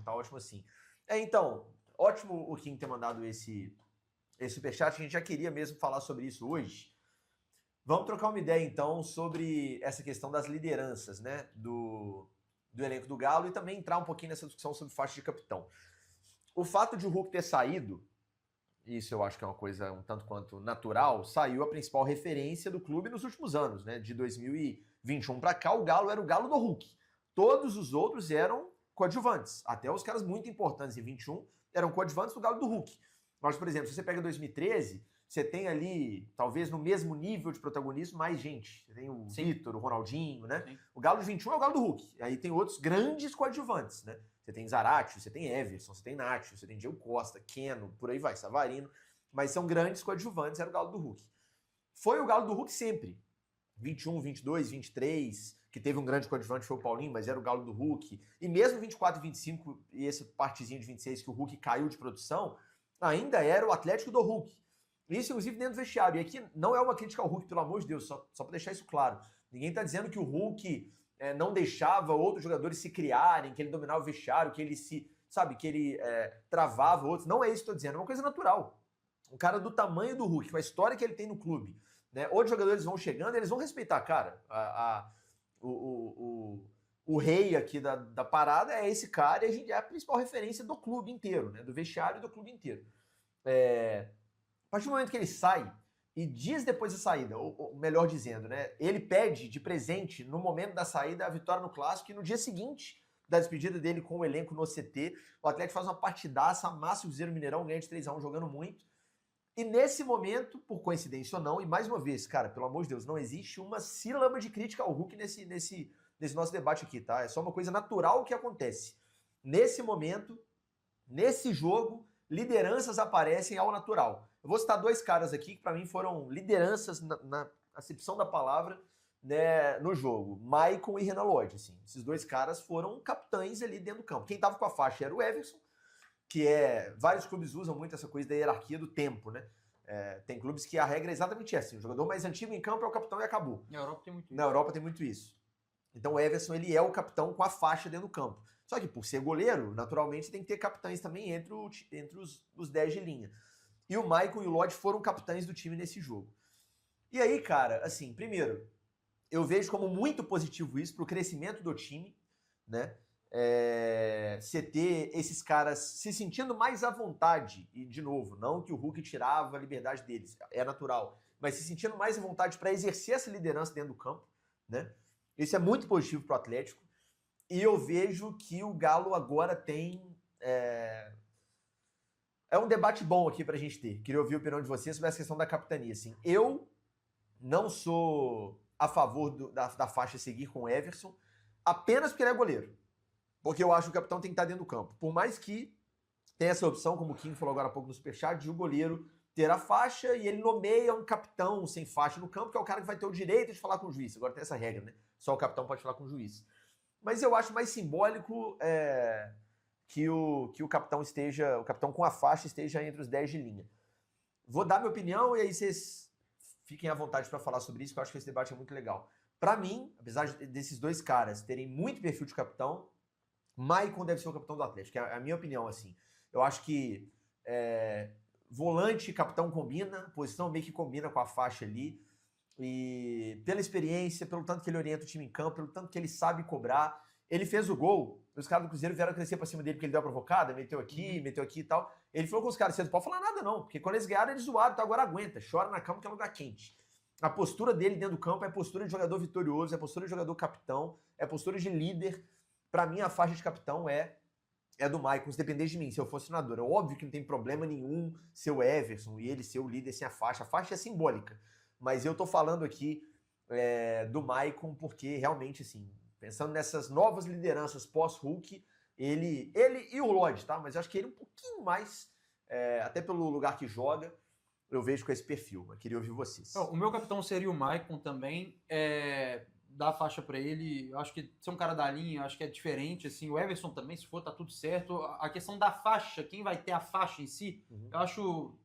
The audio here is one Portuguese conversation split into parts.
tá ótimo assim. Então, ótimo o Kim ter mandado esse superchat, a gente já queria mesmo falar sobre isso hoje. Vamos trocar uma ideia, então, sobre essa questão das lideranças, né, do elenco do Galo e também entrar um pouquinho nessa discussão sobre faixa de capitão. O fato de o Hulk ter saído, isso eu acho que é uma coisa um tanto quanto natural, saiu a principal referência do clube nos últimos anos, né, de 2021 para cá, o Galo era o Galo do Hulk. Todos os outros eram coadjuvantes, até os caras muito importantes em 21 eram coadjuvantes do Galo do Hulk. Mas, por exemplo, se você pega 2013... você tem ali, talvez no mesmo nível de protagonismo, mais gente. Você tem o Vitor, o Ronaldinho, né? Sim. O Galo de 21 é o Galo do Hulk. Aí tem outros grandes coadjuvantes, né? Você tem Zaratio, você tem Everson, você tem Nacho, você tem Diego Costa, Keno, por aí vai, Savarino. Mas são grandes coadjuvantes, era o Galo do Hulk. Foi o Galo do Hulk sempre. 21, 22, 23, que teve um grande coadjuvante, foi o Paulinho, mas era o Galo do Hulk. E mesmo 24 e 25, e essa partezinha de 26 que o Hulk caiu de produção, ainda era o Atlético do Hulk. Isso, inclusive, dentro do vestiário. E aqui não é uma crítica ao Hulk, pelo amor de Deus, só para deixar isso claro. Ninguém está dizendo que o Hulk não deixava outros jogadores se criarem, que ele dominava o vestiário, que ele que ele travava outros. Não é isso que estou dizendo, é uma coisa natural. Um cara do tamanho do Hulk, com a história que ele tem no clube, né? Outros jogadores vão chegando, eles vão respeitar, cara. O rei aqui da parada é esse cara e a gente é a principal referência do clube inteiro, né? Do vestiário e do clube inteiro. A partir do momento que ele sai, e dias depois da saída, ou melhor dizendo, né, ele pede de presente, no momento da saída, a vitória no Clássico, e no dia seguinte da despedida dele com o elenco no CT, o Atlético faz uma partidaça, amassa o Cruzeiro Mineirão, ganha de 3-1, jogando muito. E nesse momento, por coincidência ou não, e mais uma vez, cara, pelo amor de Deus, não existe uma sílaba de crítica ao Hulk nesse nosso debate aqui, tá? É só uma coisa natural que acontece. Nesse momento, nesse jogo, lideranças aparecem ao natural. Eu vou citar dois caras aqui que para mim foram lideranças na acepção da palavra, né, no jogo. Maicon e Renan Lodge, assim. Esses dois caras foram capitães ali dentro do campo. Quem tava com a faixa era o Everson, que vários clubes usam muito essa coisa da hierarquia do tempo, né? Tem clubes que a regra é exatamente essa. O jogador mais antigo em campo é o capitão e acabou. Na Europa tem muito isso. Na Europa tem muito isso. Então o Everson, ele é o capitão com a faixa dentro do campo. Só que por ser goleiro, naturalmente tem que ter capitães também entre os 10 de linha. E o Maicon e o Lodge foram capitães do time nesse jogo. E aí, cara, assim, primeiro, eu vejo como muito positivo isso pro crescimento do time, né? Você ter esses caras se sentindo mais à vontade, e de novo, não que o Hulk tirava a liberdade deles, é natural, mas se sentindo mais à vontade para exercer essa liderança dentro do campo, né? Isso é muito positivo pro Atlético. E eu vejo que o Galo agora tem... É um debate bom aqui pra gente ter. Queria ouvir a opinião de vocês sobre essa questão da capitania. Assim, eu não sou a favor da faixa seguir com o Everson, apenas porque ele é goleiro. Porque eu acho que o capitão tem que estar dentro do campo. Por mais que tenha essa opção, como o Kim falou agora há pouco no Superchat, de o goleiro ter a faixa e ele nomeia um capitão sem faixa no campo, que é o cara que vai ter o direito de falar com o juiz. Agora tem essa regra, né? Só o capitão pode falar com o juiz. Mas eu acho mais simbólico que o capitão esteja, o capitão com a faixa esteja entre os 10 de linha. Vou dar minha opinião e aí vocês fiquem à vontade para falar sobre isso, que eu acho que esse debate é muito legal. Para mim, apesar desses dois caras terem muito perfil de capitão, Maicon deve ser o capitão do Atlético, é a minha opinião, assim. Eu acho que volante e capitão combina, posição meio que combina com a faixa ali, e pela experiência, pelo tanto que ele orienta o time em campo, pelo tanto que ele sabe cobrar. Ele fez o gol, os caras do Cruzeiro vieram crescer pra cima dele porque ele deu a provocada, meteu aqui e tal. Ele falou com os caras, você não pode falar nada não, porque quando eles ganharam, eles zoaram, então agora aguenta, chora na cama que é lugar quente. A postura dele dentro do campo é postura de jogador vitorioso, é postura de jogador capitão, é postura de líder. Pra mim, a faixa de capitão é do Maicon, se depender de mim, se eu fosse treinador. É óbvio que não tem problema nenhum ser o Everson e ele ser o líder sem a faixa. A faixa é simbólica. Mas eu tô falando aqui do Maicon porque realmente, assim, pensando nessas novas lideranças pós-Hulk, ele e o Lodge, tá? Mas eu acho que ele um pouquinho mais, até pelo lugar que joga, eu vejo com esse perfil. Eu queria ouvir vocês. O meu capitão seria o Maicon também. Dar a faixa para ele, eu acho que ser um cara da linha, eu acho que é diferente, assim, o Everson também, se for, tá tudo certo. A questão da faixa, quem vai ter a faixa em si, eu acho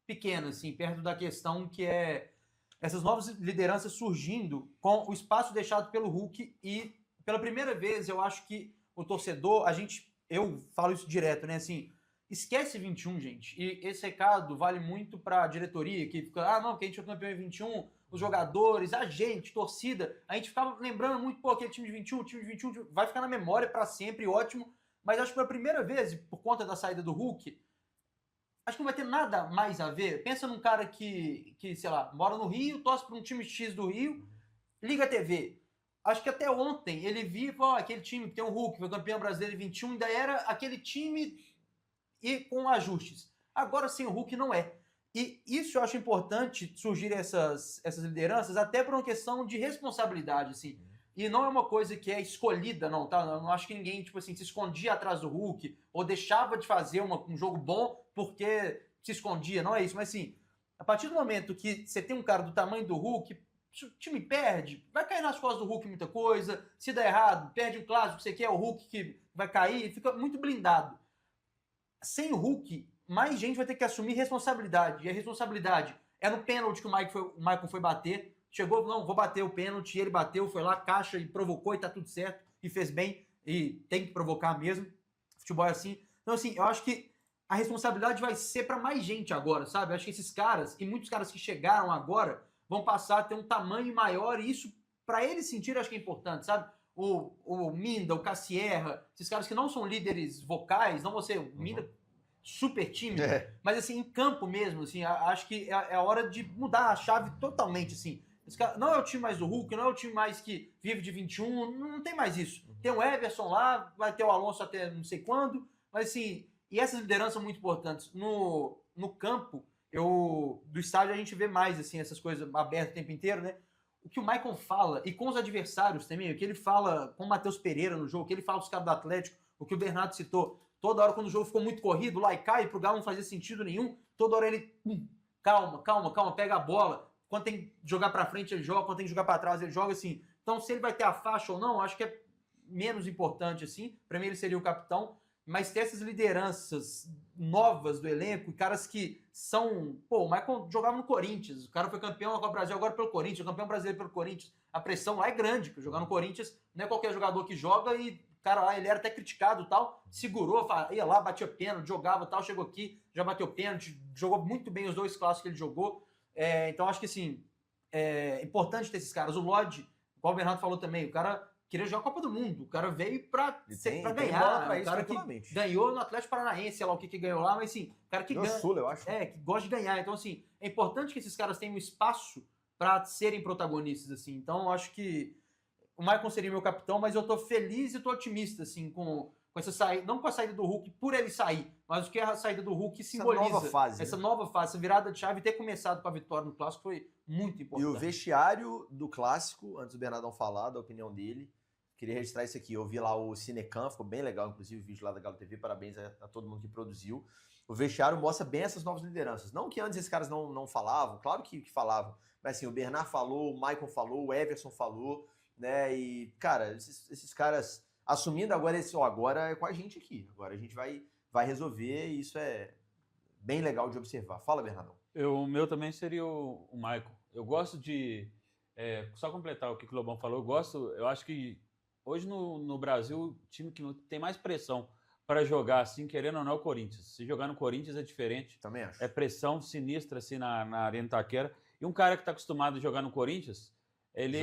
pequena, assim, perto da questão que é essas novas lideranças surgindo com o espaço deixado pelo Hulk e, pela primeira vez, eu acho que o torcedor, a gente eu falo isso direto, né? Assim, esquece 21, gente. E esse recado vale muito pra diretoria, que fica, não, que a gente é campeão em 21, os jogadores, a gente, torcida. A gente ficava lembrando muito, pô, aquele time de 21, o time de 21 vai ficar na memória pra sempre, ótimo. Mas acho que pela primeira vez, por conta da saída do Hulk, acho que não vai ter nada mais a ver. Pensa num cara que sei lá, mora no Rio, torce para um time X do Rio, liga a TV. Acho que até ontem ele viu, aquele time que tem o Hulk, foi campeão brasileiro em 21, ainda era aquele time e com ajustes. Agora sem o Hulk não é. E isso eu acho importante surgir essas lideranças, até por uma questão de responsabilidade, assim. E não é uma coisa que é escolhida, não, tá? Eu não acho que ninguém, tipo assim, se escondia atrás do Hulk ou deixava de fazer um jogo bom porque se escondia, não é isso. Mas assim, a partir do momento que você tem um cara do tamanho do Hulk, se o time perde, vai cair nas costas do Hulk muita coisa. Se der errado, perde um clássico, você quer o Hulk que vai cair, fica muito blindado. Sem o Hulk, mais gente vai ter que assumir responsabilidade. E a responsabilidade é no pênalti que o Michael foi bater. Chegou, não, vou bater o pênalti, ele bateu, foi lá, caixa e provocou e tá tudo certo, e fez bem, e tem que provocar mesmo. Futebol é assim. Então, assim, eu acho que a responsabilidade vai ser para mais gente agora, sabe? Eu acho que esses caras, e muitos caras que chegaram agora, vão passar a ter um tamanho maior, e isso, para eles sentirem, acho que é importante, sabe? O Minda, o Cassierra, esses caras que não são líderes vocais, não vão ser o Minda super tímido, mas assim, em campo mesmo, assim, acho que é a hora de mudar a chave totalmente, assim. Esse cara, não é o time mais do Hulk, não é o time mais que vive de 21, não tem mais isso. Tem o Everson lá, vai ter o Alonso até não sei quando, mas assim, e essas lideranças são muito importantes. No campo, do estádio a gente vê mais, assim, essas coisas abertas o tempo inteiro, né? O que o Michael fala, e com os adversários também, o que ele fala com o Matheus Pereira no jogo, o que ele fala com os caras do Atlético, o que o Bernardo citou, toda hora quando o jogo ficou muito corrido, lá e cai, pro Galo não fazia sentido nenhum, toda hora ele, calma, pega a bola, quando tem que jogar pra frente ele joga, quando tem que jogar pra trás ele joga, assim. Então se ele vai ter a faixa ou não, acho que é menos importante, assim, pra mim ele seria o capitão, mas ter essas lideranças novas do elenco, e caras que são... Pô, o Michael jogava no Corinthians, o cara foi campeão da Copa Brasil agora pelo Corinthians, campeão brasileiro pelo Corinthians. A pressão lá é grande, porque jogar no Corinthians não é qualquer jogador que joga, e o cara lá, ele era até criticado e tal, segurou, ia lá, batia pênalti, jogava e tal, chegou aqui, já bateu pênalti, jogou muito bem os 2 clássicos que ele jogou. Então acho que, assim, é importante ter esses caras. O Lodge, igual o Bernardo falou também, o cara queria jogar a Copa do Mundo. O cara veio pra ganhar. Pra o cara que ganhou no Atlético Paranaense, sei lá o que ganhou lá, mas assim, o cara que ganha. Sul, eu acho. Que gosta de ganhar. Então, assim, é importante que esses caras tenham espaço pra serem protagonistas, assim. Então, eu acho que o Michael seria meu capitão, mas eu tô feliz e tô otimista, assim, com essa saída, não com a saída do Hulk por ele sair, mas o que a saída do Hulk simboliza. Essa nova fase, essa virada de chave, ter começado com a vitória no Clássico foi muito importante. E o vestiário do Clássico, antes do Bernardão falar da opinião dele, queria registrar isso aqui. Eu vi lá o Cinecam, ficou bem legal, inclusive o vídeo lá da Galo TV, parabéns a todo mundo que produziu. O vestiário mostra bem essas novas lideranças. Não que antes esses caras não falavam, claro que falavam, mas assim, o Bernard falou, o Michael falou, o Everson falou, né? E, cara, esses caras assumindo agora agora é com a gente aqui. Agora a gente vai resolver e isso é bem legal de observar. Fala, Bernardão. O meu também seria o Michael. Eu gosto de... só completar o que o Lobão falou, eu acho que hoje no Brasil, o time que tem mais pressão para jogar assim, querendo ou não, é o Corinthians. Se jogar no Corinthians é diferente. Também acho. É pressão sinistra assim na Arena Itaquera. E um cara que está acostumado a jogar no Corinthians, ele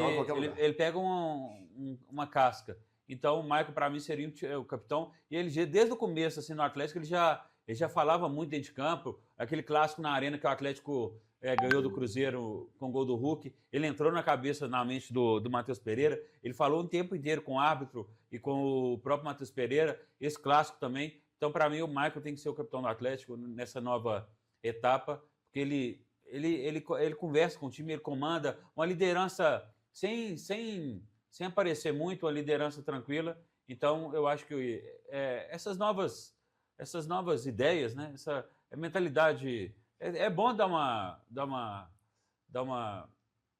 pega uma casca. Então o Michael, para mim, seria o capitão. E ele, desde o começo, assim, no Atlético, ele já falava muito dentro de campo. Aquele clássico na Arena que o Atlético ganhou do Cruzeiro com o gol do Hulk. Ele entrou na mente do Matheus Pereira. Ele falou um tempo inteiro com o árbitro e com o próprio Matheus Pereira. Esse clássico também. Então, para mim, o Michael tem que ser o capitão do Atlético nessa nova etapa, porque ele conversa com o time, ele comanda uma liderança sem aparecer muito, uma liderança tranquila. Então, eu acho que essas novas ideias, né? Essa mentalidade, é bom dar uma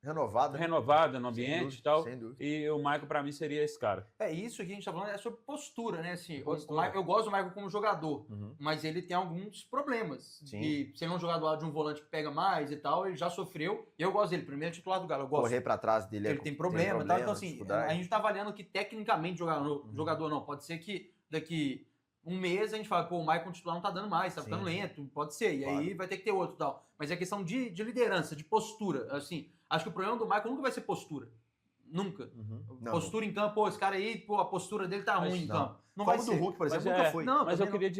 renovada no ambiente e tal. E o Michael, para mim, seria esse cara. Isso que a gente tá falando é sobre postura, né? Assim, eu gosto do Michael como jogador, mas ele tem alguns problemas. Sim. E se ele é um jogador de um volante que pega mais e tal, ele já sofreu. Eu gosto dele, primeiro titular do Galo. Eu gosto. Correr para trás dele ele tem problema e tal. Então, assim, a gente tá avaliando que tecnicamente jogador não. Pode ser que daqui Um mês a gente fala, pô, o Maicon titular não tá dando mais, tá ficando lento, pode ser. E aí vai ter que ter outro e tal. Mas é questão de liderança, de postura. Assim, acho que o problema do Maicon nunca vai ser postura. Nunca. Postura em campo, pô, esse cara aí, pô, a postura dele tá ruim em campo. Não vai ser. Como do Hulk, por exemplo, nunca foi. Não, mas eu queria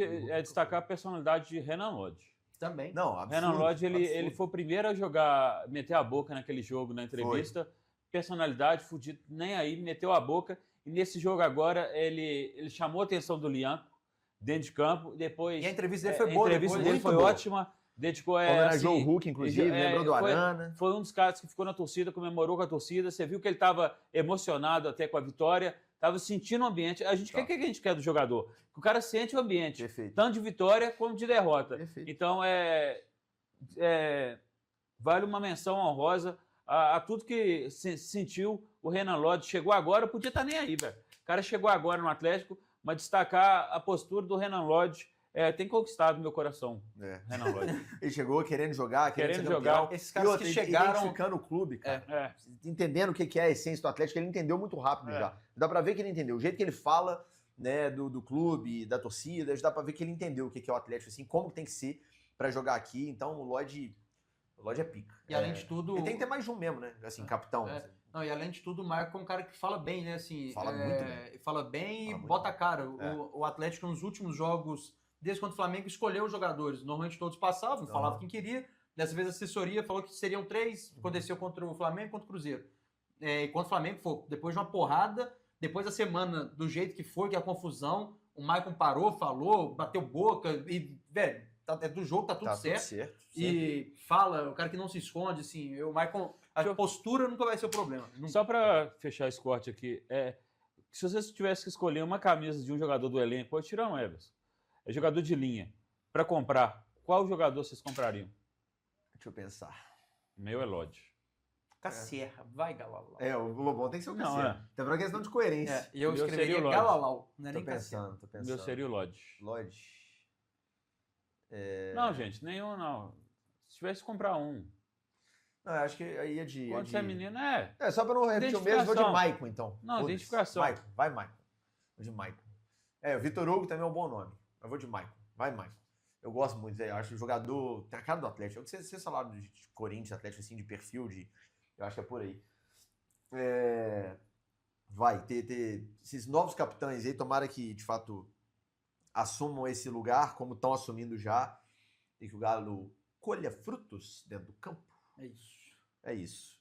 destacar a personalidade de Renan Lodge. Também. Não, absurdo, Renan Lodge, ele foi o primeiro a jogar, meter a boca naquele jogo, na entrevista. Personalidade, fudido, nem aí, meteu a boca. E nesse jogo agora, ele chamou a atenção do Lian dentro de campo. Depois, e a entrevista dele foi boa. A entrevista dele foi ótima. Dedicou homenageou o Hulk, inclusive, lembrou do Arana. Foi um dos caras que ficou na torcida, comemorou com a torcida. Você viu que ele estava emocionado até com a vitória, estava sentindo o ambiente. O que a gente quer do jogador? Que o cara sente o ambiente, tanto de vitória como de derrota. Então, vale uma menção honrosa a tudo que sentiu o Renan Lodge. Chegou agora, podia estar nem aí, velho. O cara chegou agora no Atlético, mas destacar a postura do Renan Lodge. Tem conquistado meu coração, Renan Lodge. Ele chegou querendo jogar, querendo jogar. Esses caras que chegaram... identificando o clube, cara. Entendendo o que é a essência do Atlético, ele entendeu muito rápido já. Dá pra ver que ele entendeu. O jeito que ele fala, né, do clube, da torcida, dá pra ver que ele entendeu o que é o Atlético, assim, como tem que ser pra jogar aqui. Então, o Lodge é pica. E além de tudo... Ele tem que ter mais de um mesmo, né? Assim, capitão. Assim. Não, e além de tudo, o Marco é um cara que fala bem, né? Assim, fala muito bem. Fala bem e bota a cara. O Atlético, nos últimos jogos... Desde quando o Flamengo escolheu os jogadores. Normalmente todos passavam, falavam quem queria. Dessa vez a assessoria falou que seriam 3. Aconteceu contra o Flamengo e contra o Cruzeiro. E contra o Flamengo foi depois de uma porrada, depois da semana, do jeito que foi, que é a confusão, o Maicon parou, falou, bateu boca e, velho, do jogo tá tudo certo. Certo. E fala, o cara que não se esconde, assim, o Maicon, a postura nunca vai ser o problema. Nunca. Só para fechar esse corte aqui, se você tivesse que escolher uma camisa de um jogador do elenco, pode tirar um Everson. É jogador de linha. Para comprar, qual jogador vocês comprariam? Deixa eu pensar. Meu é Lodge. Cacerra, vai Galalau. O Lobão tem que ser o Cacerra. Tem uma questão de coerência. E eu escreveria Galalau. Não é nem pensando, tô pensando. Meu seria o Lodge. Não, gente, nenhum não. Se tivesse que comprar um. Não, acho que aí é de... Quando você é menino, só para não repetir o mesmo, vou de Maicon, então. Não, identificação. Vai Maicon. Vou de Maicon. O Vitor Hugo também é um bom nome. Eu vou de Maicon. Vai, Maicon. Eu gosto muito, velho. Eu acho que o jogador tem a cara do Atlético. Você falar de Corinthians, Atlético, assim, de perfil, eu acho que é por aí. Vai ter esses novos capitães aí, tomara que, de fato, assumam esse lugar, como estão assumindo já, e que o Galo colha frutos dentro do campo. É isso. É isso.